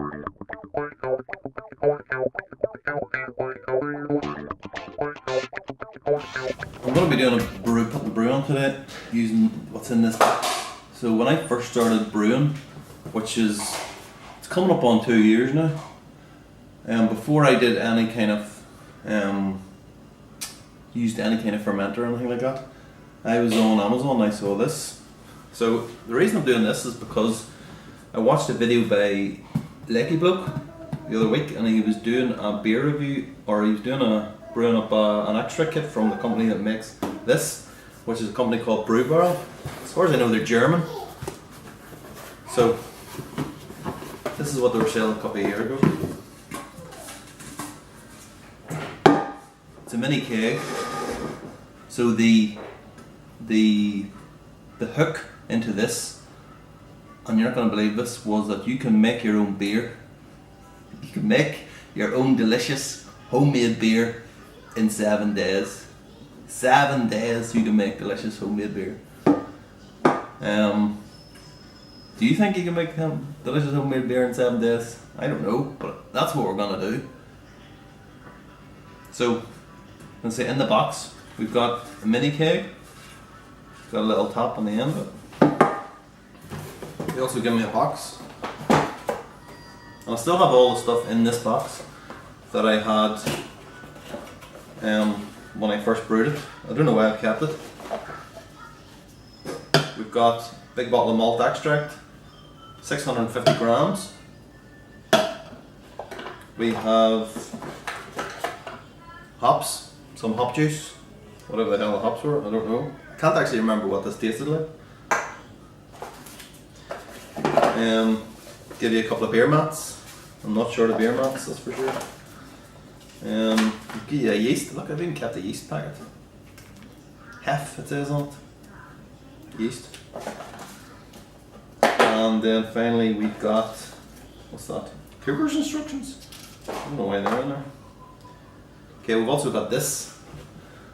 I'm going to be doing a putting the brew on today using what's in this box. So when I first started brewing, which is, it's coming up on 2 years now, before I did any kind of, used any kind of fermenter or anything like that, I was on Amazon and I saw this. So the reason I'm doing this is because I watched a video by Lecky Bloke the other week, and he was doing a beer review, or he was doing brewing up an extract kit from the company that makes this, which is a company called Brewing. As far as I know, they're German. So this is what they were selling a couple of years ago. It's a mini keg. So the hook into this, and you're not going to believe this, was that you can make your own beer. You can make your own delicious homemade beer in 7 days. 7 days you can make delicious homemade beer. Do you think you can make delicious homemade beer in 7 days? I don't know, but that's what we're going to do. So, let's say in the box we've got a mini keg. It's got a little top on the end of it. They also give me a box. And I still have all the stuff in this box that I had when I first brewed it. I don't know why I've kept it. We've got a big bottle of malt extract, 650 grams. We have hops, some hop juice, whatever the hell the hops were, I don't know. Can't actually remember what this tasted like. Give you a couple of beer mats. I'm not sure the beer mats, that's for sure. Give you a yeast. Look, I've even kept a yeast packet. Hef, it says on it. Yeast. And then finally we've got, what's that? Cooper's instructions? I don't know why they're in there. Okay, we've also got this.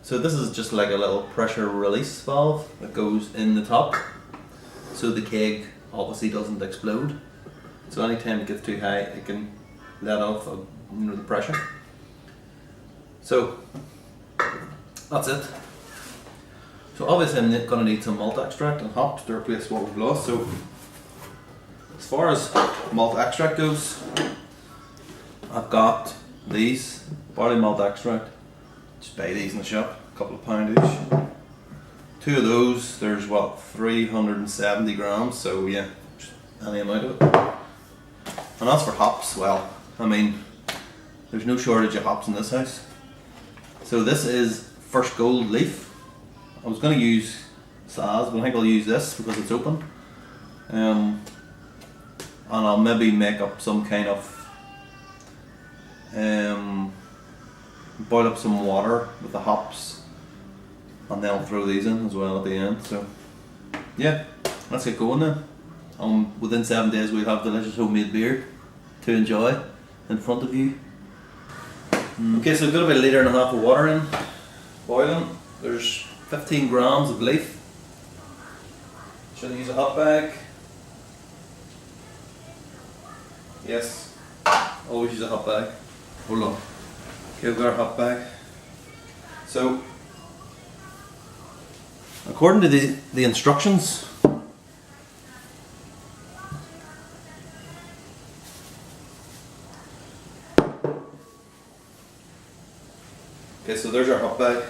So this is just like a little pressure release valve that goes in the top, so the keg obviously doesn't explode. So anytime it gets too high, it can let off the pressure. So that's it. So obviously I'm going to need some malt extract and hops to replace what we've lost. So as far as malt extract goes, I've got these barley malt extract. Just buy these in the shop, a couple of pound each. 2 of those, there's what, 370 grams, so yeah, just any amount of it. And as for hops, well, I mean, there's no shortage of hops in this house. So this is First Gold Leaf. I was going to use Saz, but I think I'll use this because it's open. And I'll maybe make up some kind of, boil up some water with the hops, and then I'll throw these in as well at the end. So yeah, let's get going then. Within 7 days we'll have delicious homemade beer to enjoy in front of you. Okay, so I've got about 1.5 litres of water in, boiling. There's 15 grams of leaf. Should I use a hot bag? Yes, always use a hot bag. Hold on. Okay, we've got our hot bag. So, according to the instructions, okay, so there's our hot bag.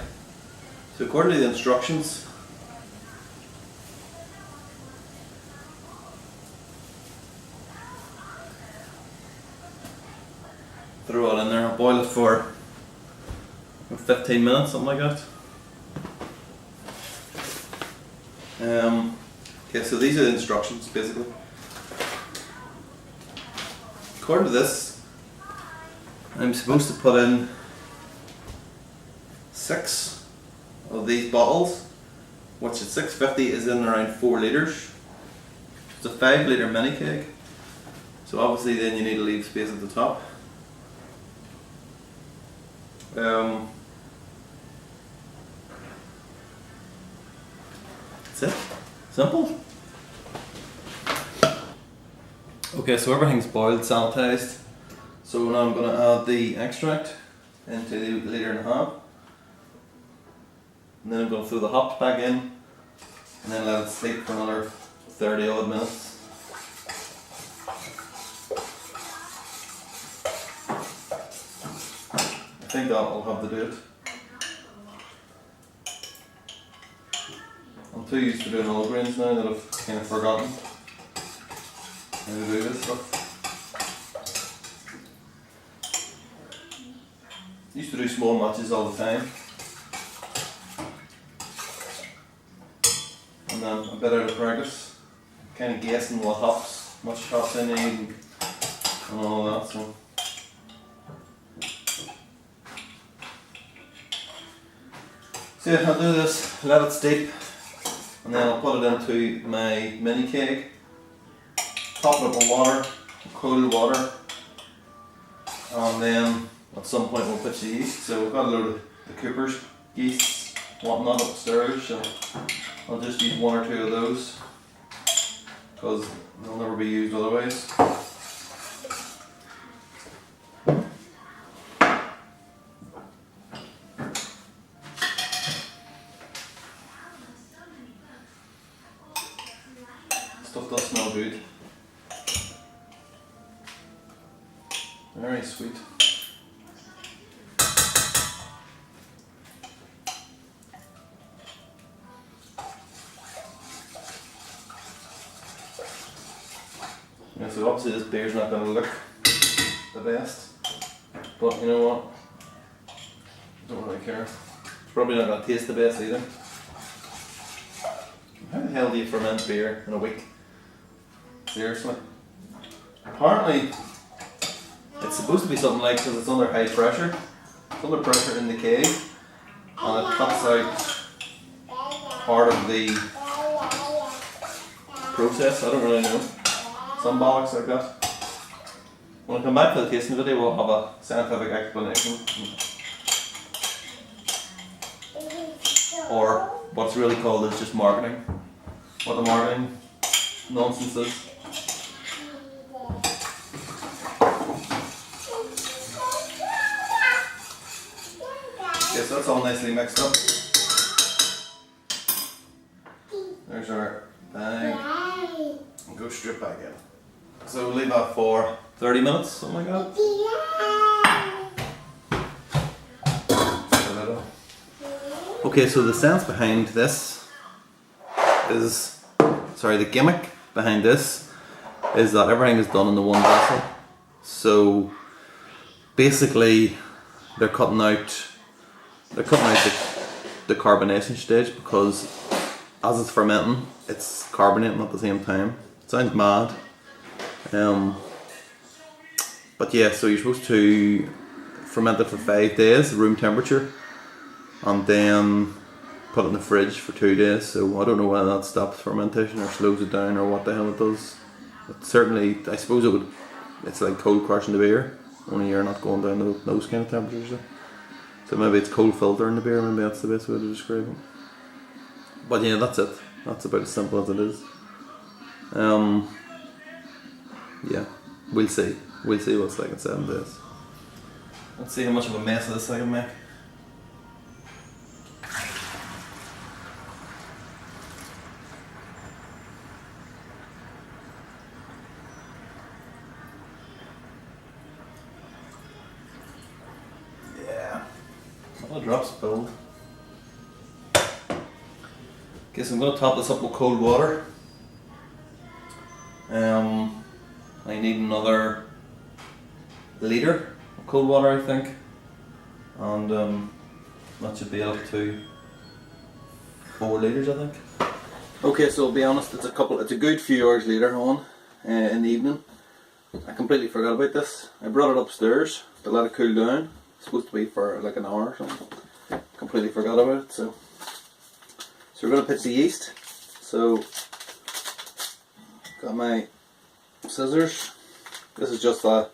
So according to the instructions, throw it in there, I'll boil it for 15 minutes, something like that. Okay, so these are the instructions basically. According to this, I'm supposed to put in 6 of these bottles, which at 650 is in around 4 litres. It's a 5 litre mini keg, so obviously then you need to leave space at the top. That's it. Simple. Okay, so everything's boiled, sanitized. So now I'm going to add the extract into the 1.5 litres. And then I'm going to throw the hops back in and then let it steep for another 30 odd minutes. I think that'll have to do it. I'm too used to doing all grains now that I've kind of forgotten how to do this stuff. Used to do small matches all the time. And then a bit out of practice, kind of guessing what hops, much hops I need and all that. So yeah, I'll do this, let it steep, and then I'll put it into my mini keg, top it up with water, cold water, and then at some point we'll put the yeast. So we've got a load of the Cooper's yeast, whatnot upstairs, so I'll just use 1 or 2 of those because they'll never be used otherwise. Stuff does smell good. Very sweet. Yeah, so obviously this beer's not going to look the best, but you know what, don't really care. It's probably not going to taste the best either. How the hell do you ferment beer in a week? Seriously. Apparently it's supposed to be something like, because it's under high pressure, it's under pressure in the keg, and it cuts out part of the process. I don't really know. Some bollocks like that. When I come back for the tasting video, we'll have a scientific explanation. Or what's really called is just marketing. What the marketing nonsense is. Okay, so that's all nicely mixed up. There's our bag. And go straight back in. So we'll leave that for 30 minutes, something like that. Okay, so the sense behind this is, the gimmick behind this is that everything is done in the one vessel. So basically they're cutting out the carbonation stage, because as it's fermenting, it's carbonating at the same time. It sounds mad. But yeah, so you're supposed to ferment it for 5 days, room temperature, and then put it in the fridge for 2 days. So I don't know whether that stops fermentation or slows it down or what the hell it does. But certainly, I suppose it's like cold crushing the beer, only you're not going down to those kind of temperatures. So maybe it's cold filtering the beer, maybe that's the best way to describe it. But yeah, that's it. That's about as simple as it is. Yeah, we'll see. We'll see what's like in 7 days. Let's see how much of a mess of this I can make. Yeah, a lot of drops spilled. Okay, so I'm going to top this up with cold water. I need another litre of cold water, I think, and that should be up to 4 litres, I think. Okay, so I'll be honest, it's a good few hours later on in the evening. I completely forgot about this. I brought it upstairs to let it cool down. It's supposed to be for like an hour or something. Completely forgot about it. So we're going to pitch the yeast. So got my scissors. This is just a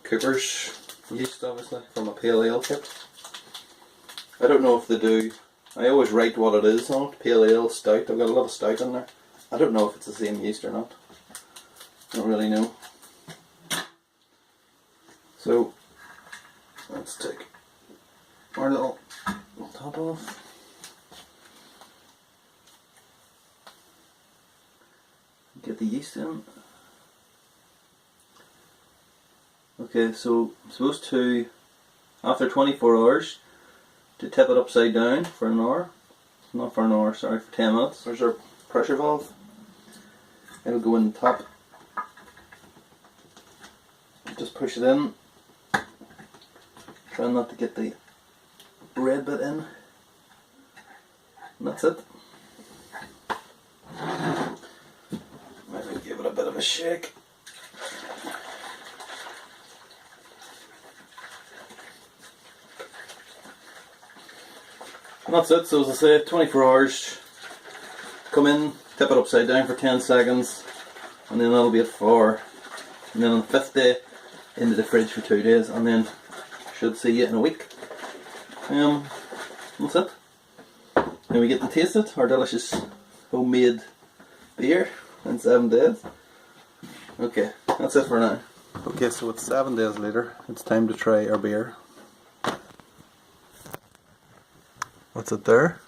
Cooper's yeast, obviously, from a pale ale kit. I don't know if they do. I always write what it is on it. Pale ale, stout. I've got a lot of stout in there. I don't know if it's the same yeast or not. Don't really know. So let's take our little top off. Get the yeast in. Okay, so I'm supposed to, after 24 hours, to tip it upside down for an hour. Not for an hour, sorry, for 10 minutes. There's our pressure valve. It'll go in the top. Just push it in. Try not to get the red bit in. And that's it. Maybe give it a bit of a shake. And that's it. So as I say, 24 hours. Come in, tip it upside down for 10 seconds, and then that'll be it for. And then on the 5th day, into the fridge for 2 days, and then should see you in a week. That's it. And we get to taste it, our delicious homemade beer in 7 days. Okay, that's it for now. Okay, so it's 7 days later. It's time to try our beer. What's it there?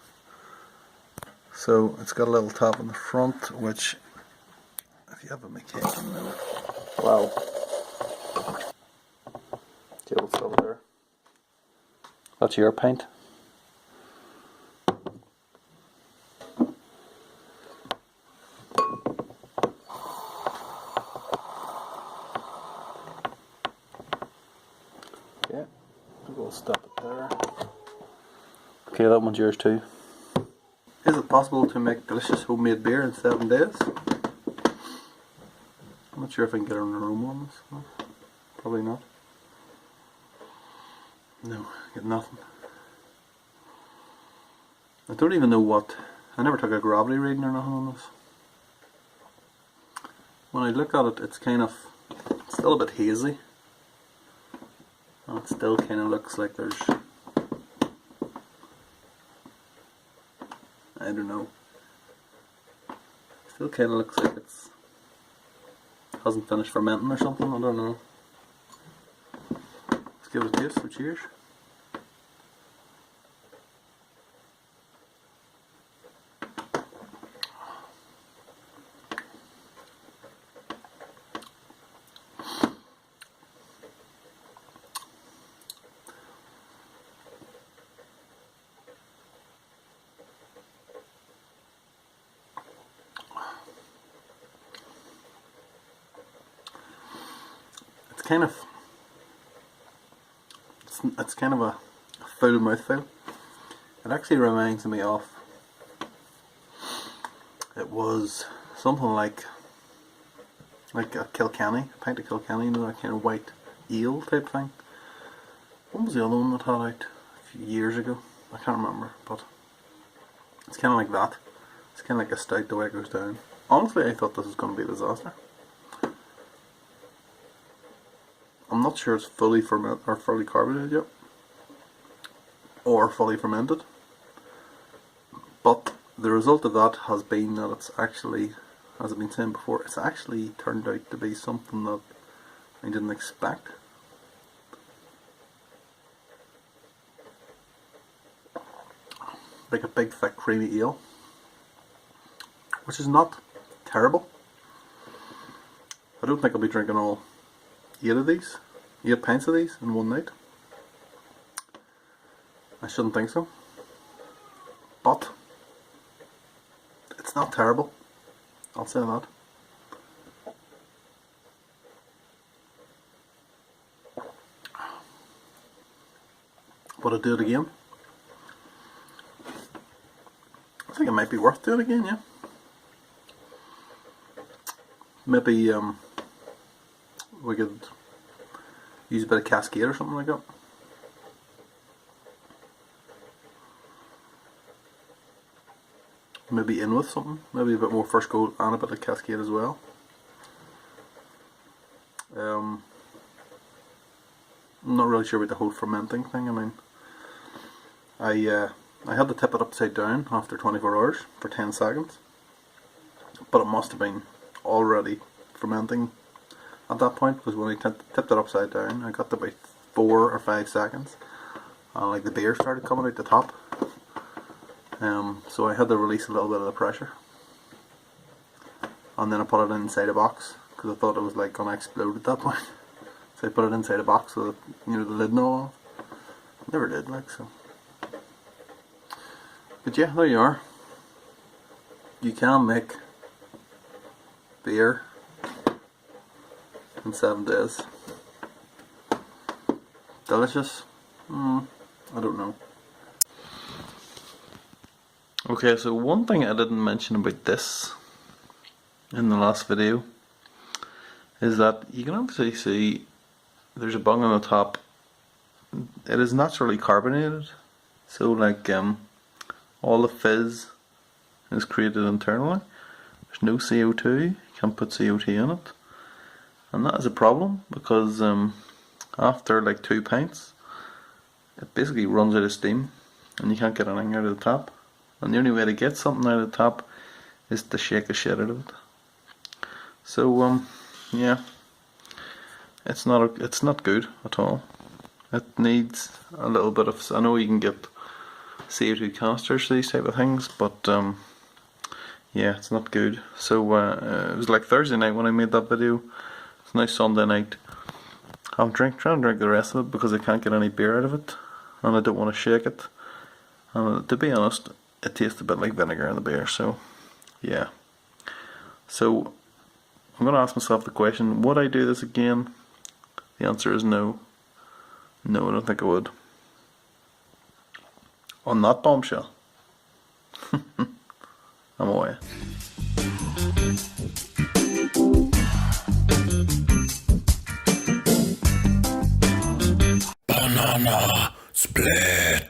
So it's got a little top in the front, which, if you have a MacLeod, wow. Table over there. That's your pint. Okay, we'll stop it there. Okay, that one's yours too. Is it possible to make delicious homemade beer in 7 days? I'm not sure if I can get an aroma on this. No, probably not. No, get nothing. I don't even know what. I never took a gravity reading or nothing on this. When I look at it, it's kind of still a bit hazy. And it still kind of looks like there's, I don't know. Still kind of looks like it's hasn't finished fermenting or something. I don't know. Let's give it a taste. So cheers. It's kind of a full mouthfeel. It actually reminds me of, it was something like a Kilkenny, a pint of Kilkenny, you know, that kind of white ale type thing. What was the other one that had out a few years ago? I can't remember, but it's kind of like that. It's kind of like a stout the way it goes down. Honestly, I thought this was going to be a disaster. I'm not sure it's fully fermented or fully carbonated yet, or fully fermented, but the result of that has been that it's actually, as I've been saying before, it's actually turned out to be something that I didn't expect. Like a big thick creamy ale, which is not terrible. I don't think I'll be drinking all 8 pints of these in one night. I shouldn't think so, but it's not terrible, I'll say that. Would I do it again? I think it might be worth doing it again, yeah. Maybe we could use a bit of Cascade or something like that. Maybe in with something, maybe a bit more First Gold and a bit of Cascade as well. I'm not really sure about the whole fermenting thing. I mean, I had to tip it upside down after 24 hours for 10 seconds, but it must have been already fermenting at that point, was when I tipped it upside down. I got to about 4 or 5 seconds, and like the beer started coming out the top. So I had to release a little bit of the pressure, and then I put it inside a box because I thought it was like gonna explode at that point. So I put it inside a box so that, you know, the lid and all. Never did, like, so. But yeah, there you are. You can make beer in 7 days. Delicious? I don't know. Okay, so one thing I didn't mention about this in the last video is that you can obviously see there's a bung on the top. It is naturally carbonated, so like all the fizz is created internally. There's no CO2, you can't put CO2 in it, and that is a problem because after like 2 pints it basically runs out of steam and you can't get anything out of the tap, and the only way to get something out of the tap is to shake the shit out of it. So yeah, it's not good at all. It needs a little bit of, I know you can get CO2 canisters for these type of things, but yeah, it's not good. So it was like Thursday night when I made that video. It's now Sunday night. I'm trying to drink the rest of it because I can't get any beer out of it, and I don't want to shake it. And to be honest, it tastes a bit like vinegar in the beer. So yeah. So I'm going to ask myself the question, would I do this again? The answer is no. No, I don't think I would. On that bombshell, I'm away. Banana split.